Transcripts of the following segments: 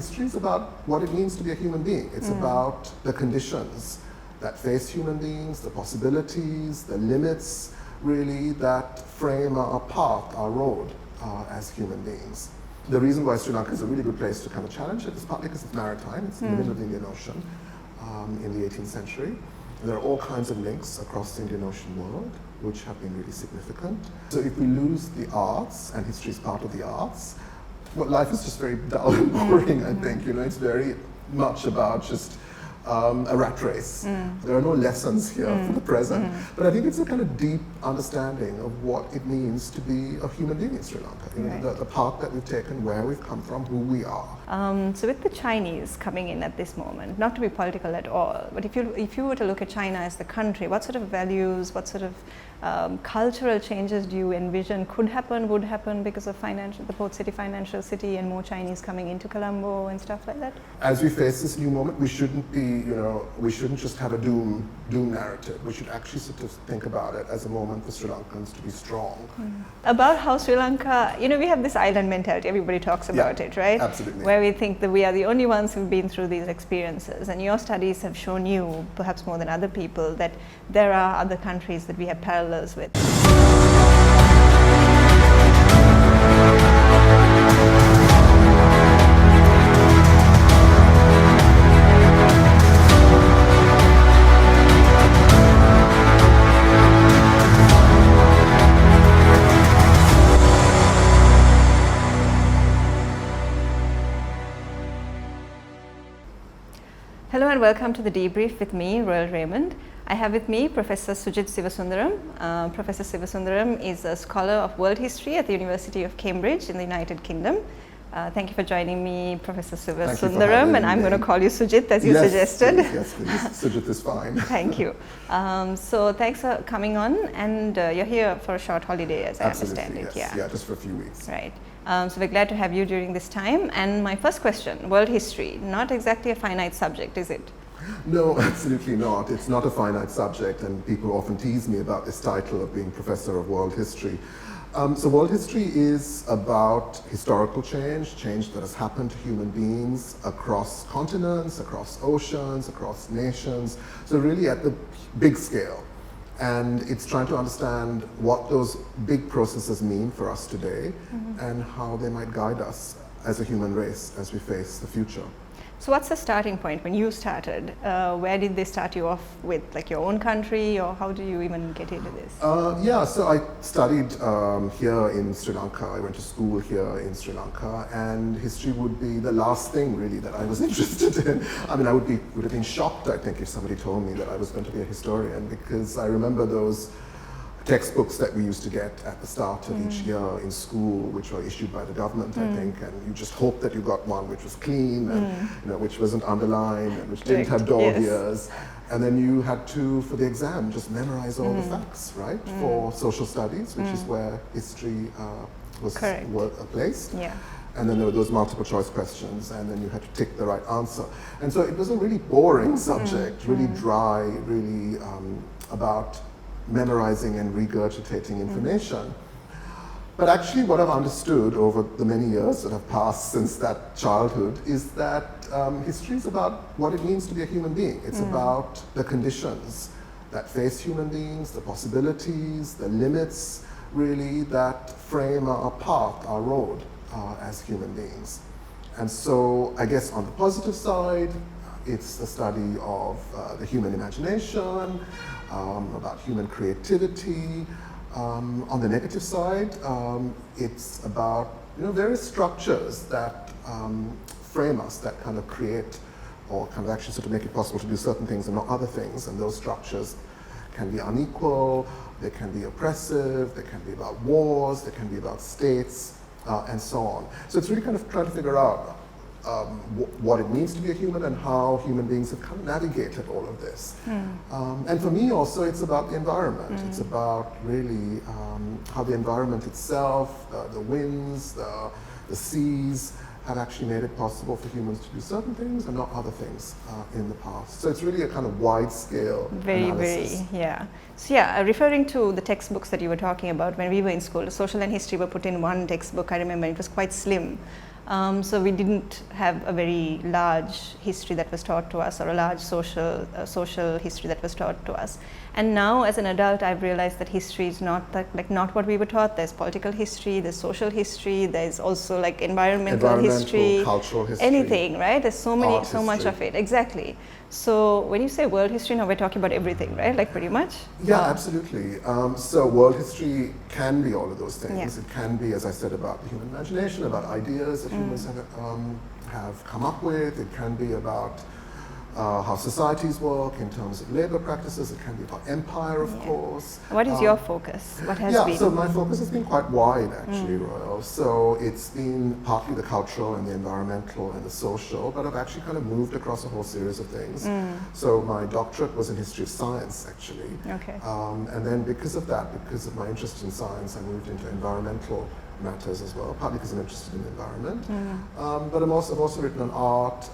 history is about what it means to be a human being. It's about the conditions that face human beings, the possibilities, the limits, really, that frame our path, our road as human beings. The reason why Sri Lanka is a really good place to kind of challenge it is partly because it's maritime. It's in the middle of the Indian Ocean in the 18th century. There are all kinds of links across the Indian Ocean world, which have been really significant. So if we lose the arts, and history is part of the arts, well, life is just very dull and boring, I think. You know, it's very much about just a rat race. There are no lessons here for the present, but I think it's a kind of deep understanding of what it means to be a human being in Sri Lanka. You know, the path that we've taken, where we've come from, who we are. So with the Chinese coming in at this moment, not to be political at all, but if you were to look at China as the country, what sort of values, what sort of cultural changes do you envision could happen, would happen because of the port city, financial city, and more Chinese coming into Colombo and stuff like that? As we face this new moment, we shouldn't be, you know, we shouldn't just have a doom narrative. We should actually sort of think about it as a moment for Sri Lankans to be strong. About how Sri Lanka, you know, we have this island mentality, everybody talks about it, right? Absolutely. Where we think that we are the only ones who've been through these experiences, and your studies have shown you, perhaps more than other people, that there are other countries that we have parallels with. Hello and welcome to the debrief with me, Roel Raymond. I have with me Professor Sujit Sivasundaram. Professor Sivasundaram is a scholar of world history at the University of Cambridge in the United Kingdom. Thank you for joining me, Professor Sivasundaram, and I'm going to call you Sujit as you suggested. Yes, please. Sujit is fine. Thank you. So thanks for coming on, and you're here for a short holiday, as I understand it. Yes. Yeah, just for a few weeks. Right. So we're glad to have you during this time. And my first question, world history, not exactly a finite subject, is it? No, absolutely not. It's not a finite subject, and people often tease me about this title of being Professor of World History. So world history is about historical change that has happened to human beings across continents, across oceans, across nations, so really at the big scale. And it's trying to understand what those big processes mean for us today and how they might guide us as a human race as we face the future. So what's the starting point when you started? Where did they start you off with, like your own country, or how do you even get into this? Yeah, so I studied here in Sri Lanka. I went to school here in Sri Lanka, and history would be the last thing really that I was interested in. I mean, I would have been shocked, I think, if somebody told me that I was going to be a historian, because I remember those textbooks that we used to get at the start of each year in school, which were issued by the government, I think, and you just hoped that you got one which was clean and you know, which wasn't underlined and which didn't have dog ears. And then you had to, for the exam, just memorize all the facts, right? For social studies, which is where history was placed. Yeah. And then there were those multiple choice questions, and then you had to tick the right answer. And so it was a really boring subject, really dry, really about memorizing and regurgitating information. But actually what I've understood over the many years that have passed since that childhood is that history is about what it means to be a human being. It's about the conditions that face human beings, the possibilities, the limits, really, that frame our path, our road as human beings. And so I guess on the positive side, it's the study of the human imagination, about human creativity. On the negative side, it's about various structures that frame us, that kind of create or kind of actually sort of make it possible to do certain things and not other things. And those structures can be unequal, they can be oppressive, they can be about wars, they can be about states, and so on. So it's really kind of trying to figure out what it means to be a human and how human beings have kind of navigated all of this. And for me also, it's about the environment. It's about really how the environment itself, the winds, the seas, have actually made it possible for humans to do certain things and not other things in the past. So it's really a kind of wide-scale analysis. So referring to the textbooks that you were talking about, when we were in school, social and history were put in one textbook. I remember it was quite slim. So we didn't have a very large history that was taught to us, or a large social history that was taught to us. And now, as an adult, I've realized that history is not not what we were taught. There's political history, there's social history, there's also like environmental history, cultural history, anything, right? There's so much of it. Exactly. So when you say world history, now we're talking about everything, right? Like pretty much. Yeah, absolutely. So world history can be all of those things. Yeah. It can be, as I said, about the human imagination, about ideas that humans have come up with. It can be about how societies work in terms of labor practices. It can be about empire, of course. What is your focus? What has been? So my focus has been quite wide, actually, Roel. So it's been partly the cultural and the environmental and the social, but I've actually kind of moved across a whole series of things. So my doctorate was in history of science, actually. Okay. And then because of that, because of my interest in science, I moved into environmental matters as well, partly because I'm interested in the environment. But I've also written on art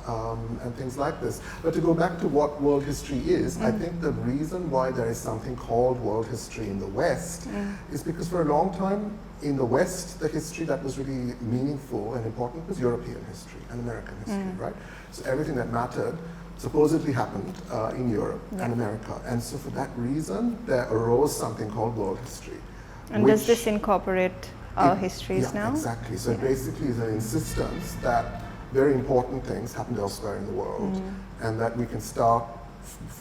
and things like this. But to go back to what world history is, I think the reason why there is something called world history in the West is because for a long time in the West, the history that was really meaningful and important was European history and American history, right? So everything that mattered supposedly happened in Europe and America. And so for that reason, there arose something called world history. And does this incorporate our histories now? Exactly. So it basically is an insistence that very important things happened elsewhere in the world, and that we can start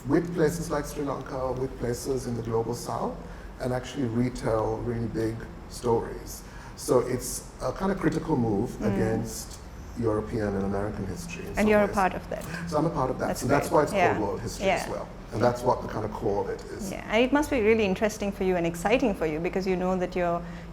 with places like Sri Lanka, with places in the global south, and actually retell really big stories. So it's a kind of critical move against European and American history. And you're a part of that. So I'm a part of that. That's why it's called world history as well. And that's what the kind of core of it is. Yeah, and it must be really interesting for you and exciting for you, because you know that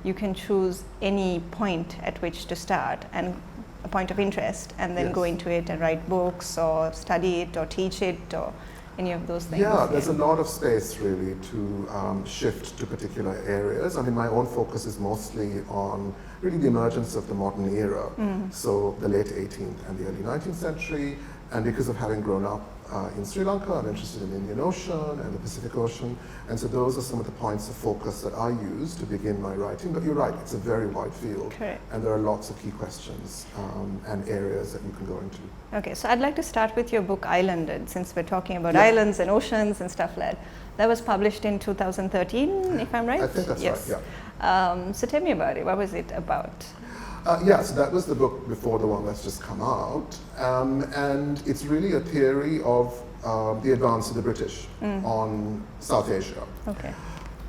you can choose any point at which to start, and a point of interest, and then go into it and write books or study it or teach it or any of those things. Yeah, there's a lot of space really to shift to particular areas. I mean, my own focus is mostly on really the emergence of the modern era, so the late 18th and the early 19th century, and because of having grown up in Sri Lanka, I'm interested in the Indian Ocean and the Pacific Ocean, and so those are some of the points of focus that I use to begin my writing. But you're right, it's a very wide field, and there are lots of key questions and areas that you can go into. Okay, so I'd like to start with your book Islanded, since we're talking about islands and oceans and stuff like that. That was published in 2013, if I'm right? I think that's right, yeah. So tell me about it. What was it about? So that was the book before the one that's just come out, and it's really a theory of the advance of the British on South Asia. Okay.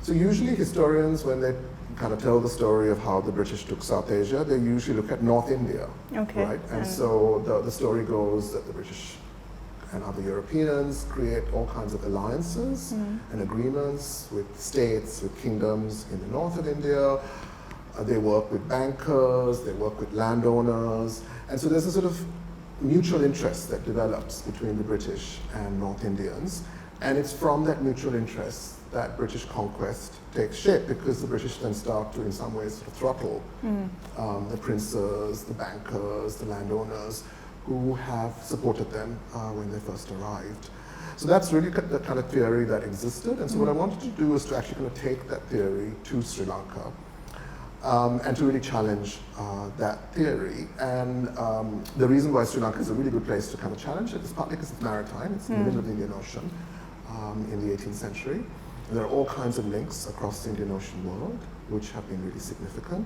So usually historians, when they kind of tell the story of how the British took South Asia, they usually look at North India, right? And so the story goes that the British and other Europeans create all kinds of alliances and agreements with states, with kingdoms in the north of India. They work with bankers, they work with landowners, and so there's a sort of mutual interest that develops between the British and North Indians, and it's from that mutual interest that British conquest takes shape, because the British then start to, in some ways, sort of throttle the princes, the bankers, the landowners who have supported them when they first arrived. So that's really the kind of theory that existed, and so what I wanted to do is to actually kind of take that theory to Sri Lanka. And to really challenge that theory. And the reason why Sri Lanka is a really good place to kind of challenge it is partly because it's maritime. It's in the middle of the Indian Ocean in the 18th century. And there are all kinds of links across the Indian Ocean world, which have been really significant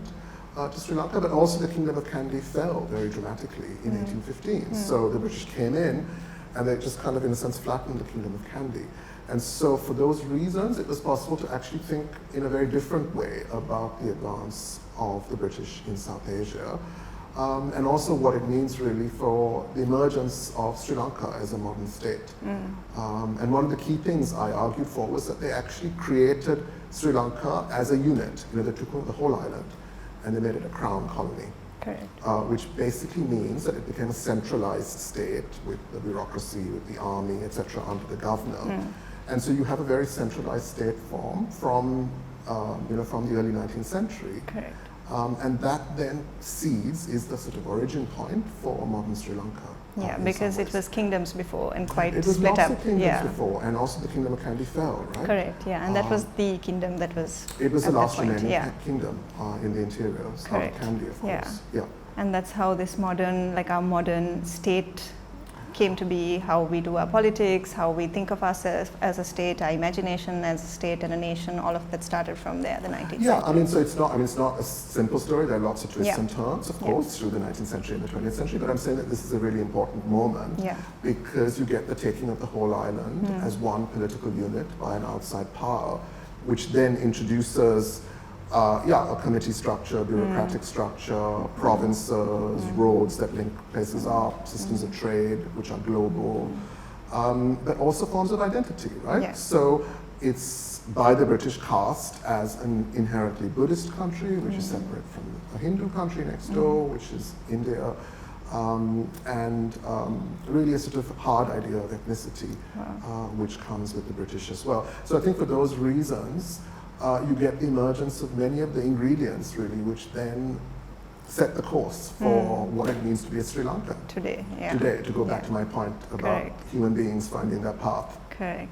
to Sri Lanka. But also the Kingdom of Kandy fell very dramatically in 1815. So the British came in, and they just kind of, in a sense, flattened the Kingdom of Kandy. And so for those reasons, it was possible to actually think in a very different way about the advance of the British in South Asia, and also what it means really for the emergence of Sri Lanka as a modern state. And one of the key things I argued for was that they actually created Sri Lanka as a unit. You know, they took over the whole island and they made it a crown colony. Which basically means that it became a centralized state with the bureaucracy, with the army, etc., under the governor. And so you have a very centralized state form from the early 19th century. And that then is the sort of origin point for modern Sri Lanka. Yeah, because it was kingdoms before and quite split up. It was lots of kingdoms before, and also the Kingdom of Kandy fell, right? Correct, yeah, and that was the kingdom that was It was the last remaining kingdom in the interior, of Kandy, of course. And that's how this modern, like our modern state came to be, how we do our politics, how we think of ourselves as a state, our imagination as a state and a nation, all of that started from there, the 19th Yeah, century. so it's not a simple story. There are lots of twists Yeah. and turns, of course, through the 19th century and the 20th century, but I'm saying that this is a really important moment because you get the taking of the whole island as one political unit by an outside power, which then introduces a committee structure, bureaucratic structure, provinces, roads that link places up, systems of trade which are global, but also forms of identity, right? Yeah. So it's by the British cast as an inherently Buddhist country, which is separate from a Hindu country next door, which is India, and really a sort of hard idea of ethnicity, which comes with the British as well. So I think for those reasons, you get the emergence of many of the ingredients, really, which then set the course for what it means to be a Sri Lankan. Today, to go back to my point about human beings finding their path. Correct.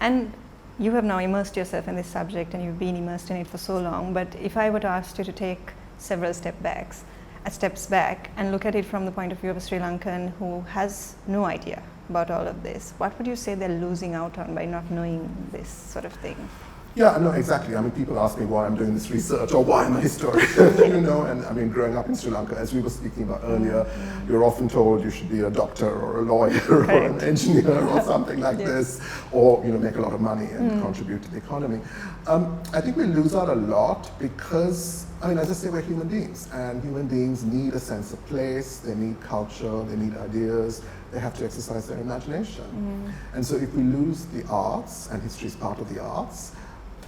And you have now immersed yourself in this subject and you've been immersed in it for so long, but if I were to ask you to take several steps back and look at it from the point of view of a Sri Lankan who has no idea about all of this, what would you say they're losing out on by not knowing this sort of thing? Yeah, no, exactly. I mean, people ask me why I'm doing this research or why I'm a historian, you know, and I mean, growing up in Sri Lanka, as we were speaking about earlier, you're often told you should be a doctor or a lawyer or an engineer or something like this, or, you know, make a lot of money and contribute to the economy. I think we lose out a lot because, I mean, as I say, we're human beings, and human beings need a sense of place, they need culture, they need ideas, they have to exercise their imagination. And so if we lose the arts, and history is part of the arts,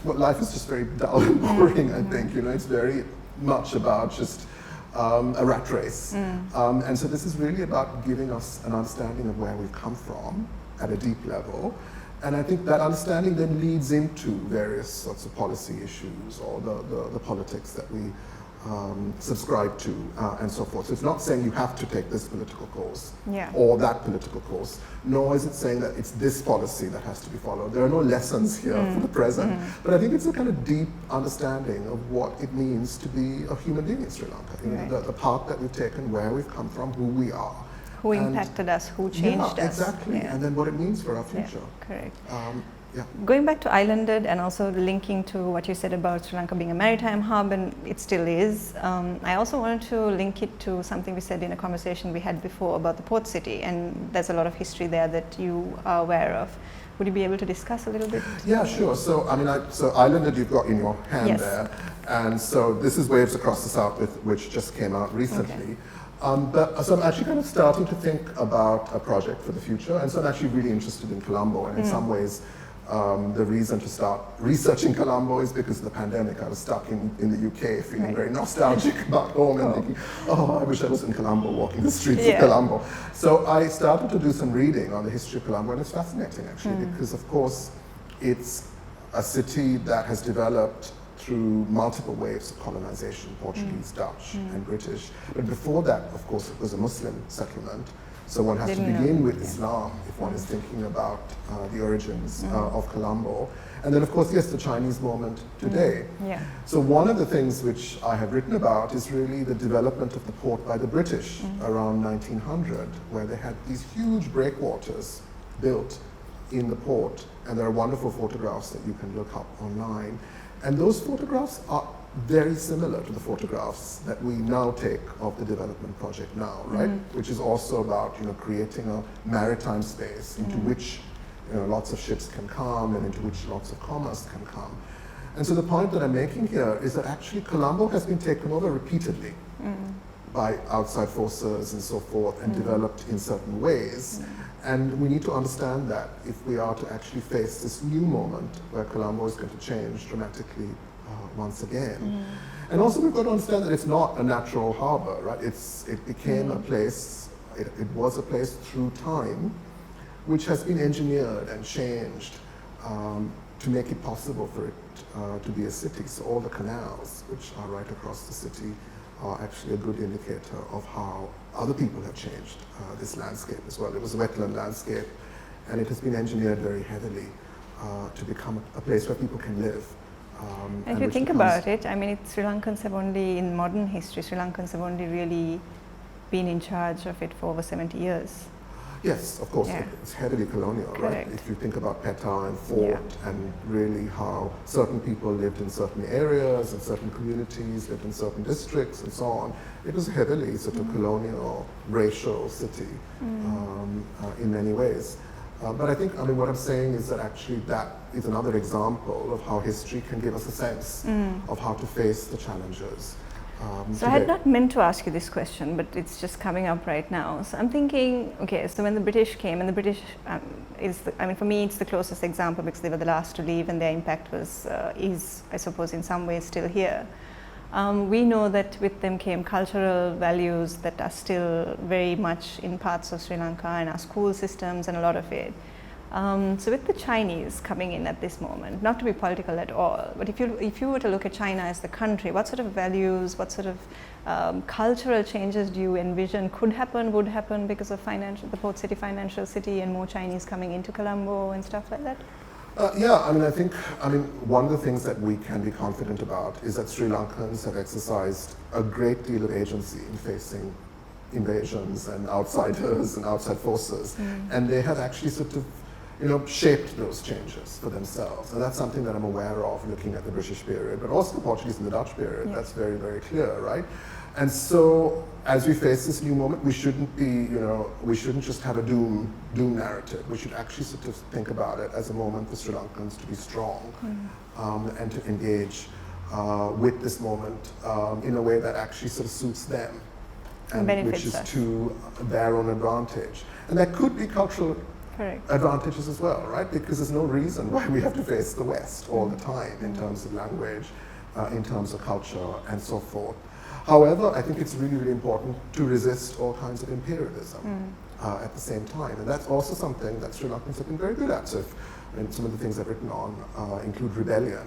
well, life is just very dull and boring, I think. You know, it's very much about just a rat race. And so this is really about giving us an understanding of where we've come from at a deep level. And I think that understanding then leads into various sorts of policy issues or the politics that we subscribe to and so forth. So it's not saying you have to take this political course or that political course, nor is it saying that it's this policy that has to be followed. There are no lessons here for the present, but I think it's a kind of deep understanding of what it means to be a human being in Sri Lanka, you know, the path that we've taken, where we've come from, who we are. Who impacted us, who changed us. Exactly, and then what it means for our future. Correct. Yeah. Going back to islanded and also linking to what you said about Sri Lanka being a maritime hub, and it still is, I also wanted to link it to something we said in a conversation we had before about the port city, and there's a lot of history there that you are aware of. Would you be able to discuss a little bit? Yeah, sure. So, I mean, so islanded you've got in your hand there, and so this is Waves Across the South, which just came out recently. So I'm actually kind of starting to think about a project for the future, and so I'm actually really interested in Colombo, and in some ways, the reason to start researching Colombo is because of the pandemic. I was stuck in the UK feeling very nostalgic about home and thinking, oh, I wish I was in Colombo, walking the streets of Colombo. So I started to do some reading on the history of Colombo, and it's fascinating actually, because of course it's a city that has developed through multiple waves of colonization, Portuguese, Dutch, and British. But before that, of course, it was a Muslim settlement. So one has to begin with Islam if one is thinking about the origins of Colombo. And then, of course, yes, the Chinese moment today. So one of the things which I have written about is really the development of the port by the British around 1900, where they had these huge breakwaters built in the port. And there are wonderful photographs that you can look up online. And those photographs are very similar to the photographs that we now take of the development project now, right? Which is also about, you know, creating a maritime space into which, you know, lots of ships can come and into which lots of commerce can come. And so the point that I'm making here is that actually Colombo has been taken over repeatedly by outside forces and so forth and developed in certain ways. And we need to understand that if we are to actually face this new moment where Colombo is going to change dramatically once again. And also we've got to understand that it's not a natural harbor, right? It became a place, it was a place through time, which has been engineered and changed to make it possible for it to be a city. So all the canals, which are right across the city, are actually a good indicator of how other people have changed this landscape as well. It was a wetland landscape, and it has been engineered very heavily to become a place where people can live. And if you think about it, I mean, Sri Lankans have only, in modern history, Sri Lankans have only really been in charge of it for over 70 years. Yes, of course, Yeah. it's heavily colonial, right? Correct. If you think about Petta and Fort and really how certain people lived in certain areas and certain communities lived in certain districts and so on, it was heavily sort of colonial, racial city in many ways. But I think, what I'm saying is that actually that is another example of how history can give us a sense of how to face the challenges. So I had not meant to ask you this question, but it's just coming up right now. So I'm thinking, okay, so when the British came, and the British for me, it's the closest example because they were the last to leave, and their impact is, I suppose, in some ways still here. We know that with them came cultural values that are still very much in parts of Sri Lanka and our school systems and a lot of it. So with the Chinese coming in at this moment, not to be political at all, but if you were to look at China as the country, what sort of values, what sort of cultural changes do you envision could happen, would happen because of the port city, financial city, and more Chinese coming into Colombo and stuff like that? I think one of the things that we can be confident about is that Sri Lankans have exercised a great deal of agency in facing invasions and outsiders and outside forces, and they have actually sort of shaped those changes for themselves. And that's something that I'm aware of looking at the British period, but also the Portuguese and the Dutch period. Yeah. That's very, very clear, right? And so as we face this new moment, we shouldn't just have a doom narrative. We should actually sort of think about it as a moment for Sri Lankans to be strong and to engage with this moment in a way that actually sort of suits them, and which is to their own advantage. And that could be cultural advantages as well, right? Because there's no reason why we have to face the West all the time in terms of language, in terms of culture, and so forth. However, I think it's really, really important to resist all kinds of imperialism at the same time. And that's also something that Sri Lankans have been very good at. So some of the things I've written on include rebellion.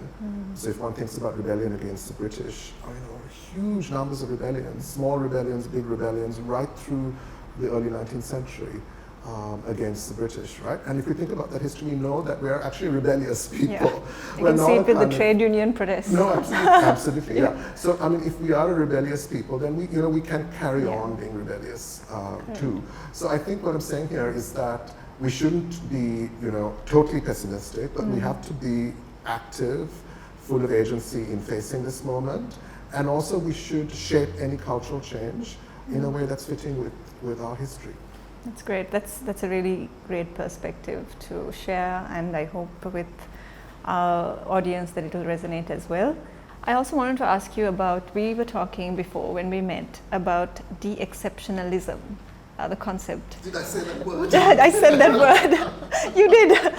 So if one thinks about rebellion against the British, huge numbers of rebellions, small rebellions, big rebellions, right through the early 19th century. Against the British, right? And if we think about that history, we know that we are actually rebellious people. Yeah. You can see it with the trade union protests. No, absolutely, yeah. So, if we are a rebellious people, then we can carry on being rebellious too. So I think what I'm saying here is that we shouldn't be, totally pessimistic, but we have to be active, full of agency in facing this moment, and also we should shape any cultural change in a way that's fitting with our history. That's great. That's a really great perspective to share, and I hope with our audience that it will resonate as well. I also wanted to ask you about, we were talking before when we met about de-exceptionalism, the concept. Did I say that word? I said that word. You did.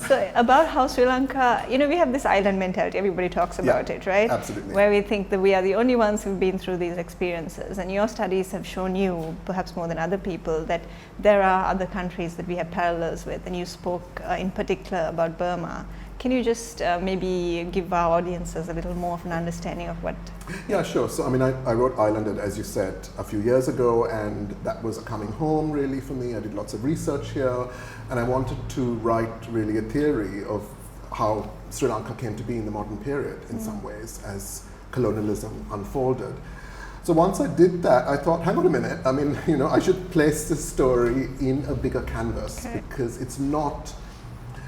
So about how Sri Lanka, we have this island mentality. Everybody talks about it, right? Absolutely. Where we think that we are the only ones who've been through these experiences. And your studies have shown you, perhaps more than other people, that there are other countries that we have parallels with. And you spoke in particular about Burma. Can you just maybe give our audiences a little more of an understanding of what? Yeah, sure. So, I wrote Islanded, as you said, a few years ago, and that was a coming home really for me. I did lots of research here, and I wanted to write really a theory of how Sri Lanka came to be in the modern period in some ways as colonialism unfolded. So once I did that, I thought, hang on a minute, I should place this story in a bigger canvas because it's not.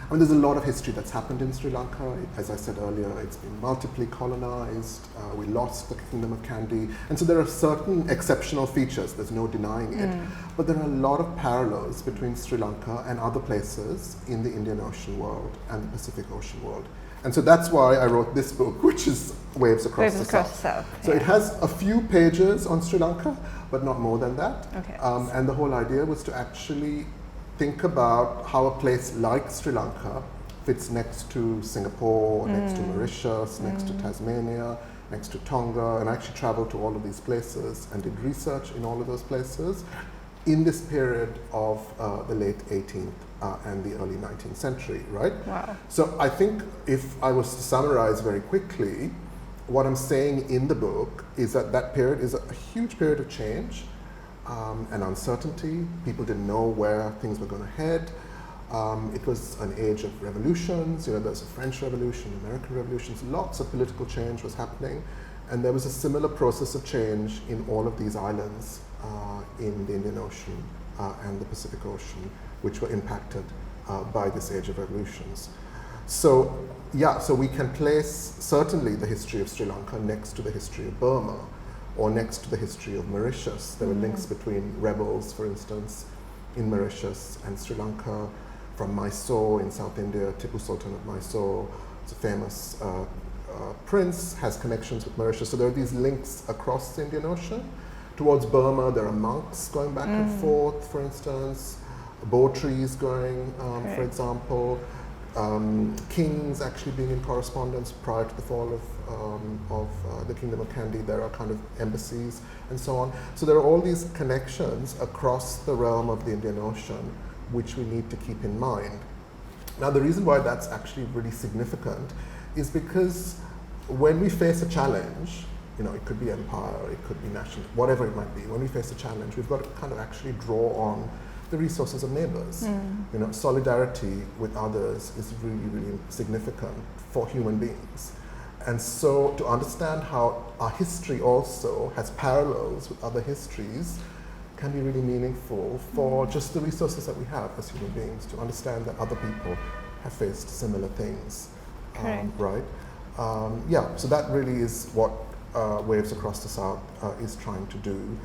There's a lot of history that's happened in Sri Lanka. As I said earlier, it's been multiply colonized. We lost the Kingdom of Kandy. And so there are certain exceptional features, there's no denying it. But there are a lot of parallels between Sri Lanka and other places in the Indian Ocean world and the Pacific Ocean world. And so that's why I wrote this book, which is Waves Across the South. So it has a few pages on Sri Lanka, but not more than that. Okay. And the whole idea was to actually think about how a place like Sri Lanka fits next to Singapore, next to Mauritius, next to Tasmania, next to Tonga, and I actually traveled to all of these places and did research in all of those places in this period of the late 18th and the early 19th century, right? Wow. So I think if I was to summarize very quickly, what I'm saying in the book is that that period is a huge period of change, and uncertainty. People didn't know where things were going to head. It was an age of revolutions. There was a French Revolution, American revolutions. Lots of political change was happening, and there was a similar process of change in all of these islands in the Indian Ocean and the Pacific Ocean, which were impacted by this age of revolutions. So, yeah, so we can place certainly the history of Sri Lanka next to the history of Burma, or next to the history of Mauritius. There were links between rebels, for instance, in Mauritius and Sri Lanka. From Mysore in South India, Tipu Sultan of Mysore, it's a famous prince, has connections with Mauritius. So there are these links across the Indian Ocean. Towards Burma, there are monks going back and forth, for instance, bo trees growing, for example, kings actually being in correspondence prior to the fall of the Kingdom of Kandy. There are kind of embassies and so on. So there are all these connections across the realm of the Indian Ocean, which we need to keep in mind. Now, the reason why that's actually really significant is because when we face a challenge, you know, it could be empire, it could be national, whatever it might be, when we face a challenge, we've got to kind of actually draw on the resources of neighbors. You know, solidarity with others is really, really significant for human beings. And so to understand how our history also has parallels with other histories can be really meaningful for just the resources that we have as human beings, to understand that other people have faced similar things, right? Yeah, so that really is what Waves Across the South is trying to do.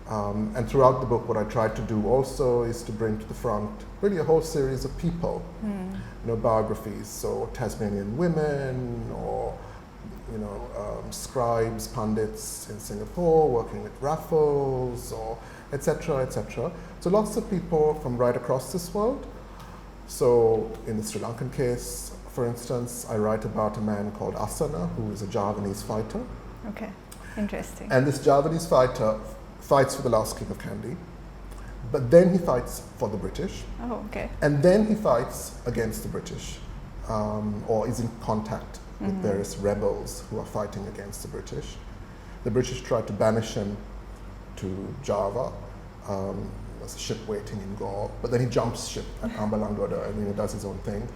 And throughout the book, what I tried to do also is to bring to the front really a whole series of people, you know, biographies, so Tasmanian women, or you know, scribes, pundits in Singapore working with Raffles, or etc., etc. So lots of people from right across this world. So in the Sri Lankan case, for instance, I write about a man called Asana, who is a Javanese fighter. Okay, interesting. And this Javanese fighter fights for the last king of Kandy, but then he fights for the British. Oh, okay. And then he fights against the British, or is in contact with various rebels who are fighting against the British. The British tried to banish him to Java. There's a ship waiting in Goa, but then he jumps ship at Ambalangoda and does his own thing.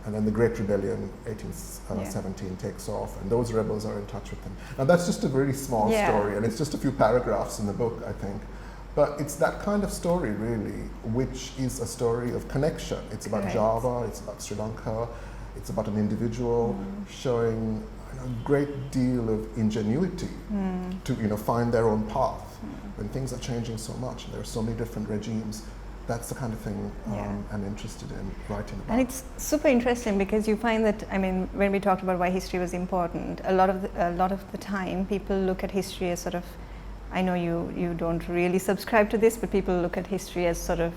And then the Great Rebellion, 1817, takes off, and those rebels are in touch with him. Now that's just a very small story, and it's just a few paragraphs in the book, I think. But it's that kind of story, really, which is a story of connection. It's about Java, it's about Sri Lanka, it's about an individual showing a great deal of ingenuity to find their own path when things are changing so much. There are so many different regimes. That's the kind of thing I'm interested in writing about. And it's super interesting because you find that, I mean, when we talked about why history was important, a lot of the time people look at history as sort of, I know you don't really subscribe to this, but people look at history as sort of,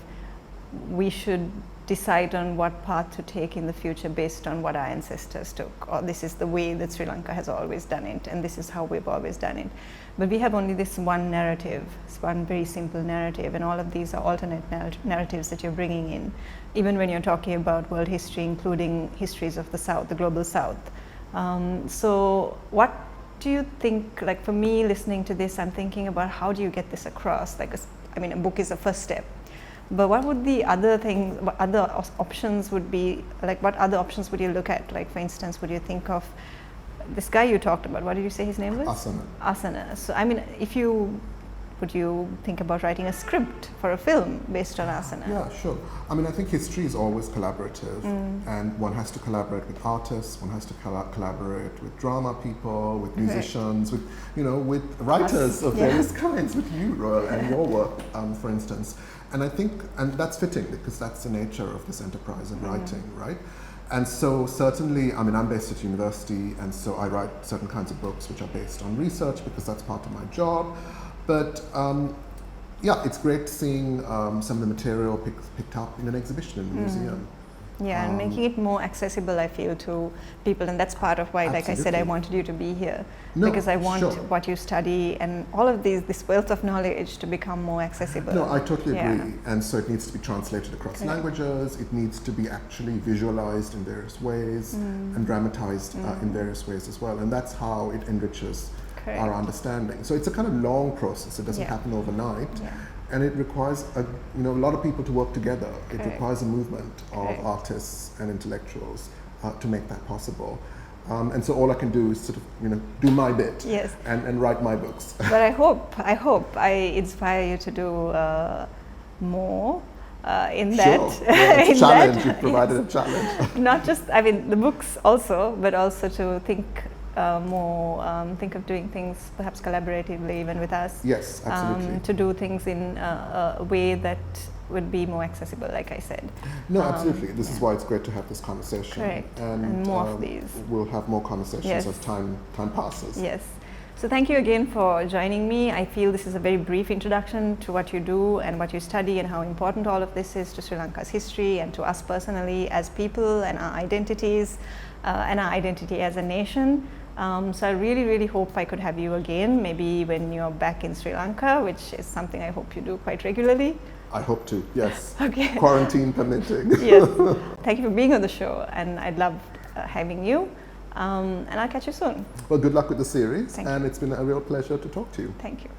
we should decide on what path to take in the future based on what our ancestors took, or this is the way that Sri Lanka has always done it, and this is how we've always done it. But we have only this one narrative, it's one very simple narrative, and all of these are alternate narratives that you're bringing in, even when you're talking about world history, including histories of the South, the global South. So what do you think, like for me listening to this, I'm thinking about how do you get this across? Like, I mean, a book is a first step. But what would the other things, what other options would be, like what other options would you look at? Like for instance, would you think of this guy you talked about, what did you say his name was? Asana. Asana. So I mean, would you think about writing a script for a film based on Asana? Yeah, sure. I mean, I think history is always collaborative, and one has to collaborate with artists, one has to collaborate with drama people, with musicians, with with writers of various kinds, with you, Roel, and your work, for instance. And I think, and that's fitting because that's the nature of this enterprise of writing, right? And so certainly, I mean, I'm based at university, and so I write certain kinds of books which are based on research because that's part of my job. But yeah, it's great seeing some of the material picked up in an exhibition in the museum. Yeah, and making it more accessible, I feel, to people, and that's part of why, like I said, I wanted you to be here, because I want what you study and all of this wealth of knowledge to become more accessible. No, I totally agree, and so it needs to be translated across languages, it needs to be actually visualized in various ways and dramatized in various ways as well, and that's how it enriches our understanding. So it's a kind of long process, it doesn't happen overnight. And it requires a lot of people to work together. It requires a movement of artists and intellectuals to make that possible. And so all I can do is sort of, do my bit Yes. and write my books. But I hope I inspire you to do more in that. Sure. Yeah, it's a in challenge. that. You've provided a challenge. Not just, the books also, but also to think more, think of doing things perhaps collaboratively even with us. Yes, absolutely. To do things in a way that would be more accessible, like I said. No, absolutely. This is why it's great to have this conversation. Correct. And more of these. We'll have more conversations Yes. as time passes. Yes. So thank you again for joining me. I feel this is a very brief introduction to what you do and what you study and how important all of this is to Sri Lanka's history and to us personally as people and our identities and our identity as a nation. So I really, really hope I could have you again, maybe when you're back in Sri Lanka, which is something I hope you do quite regularly. I hope to, yes. Okay. Quarantine permitting. Yes. Thank you for being on the show, and I'd love having you. And I'll catch you soon. Well, good luck with the series, Thank and you. it's been a real pleasure to talk to you. Thank you.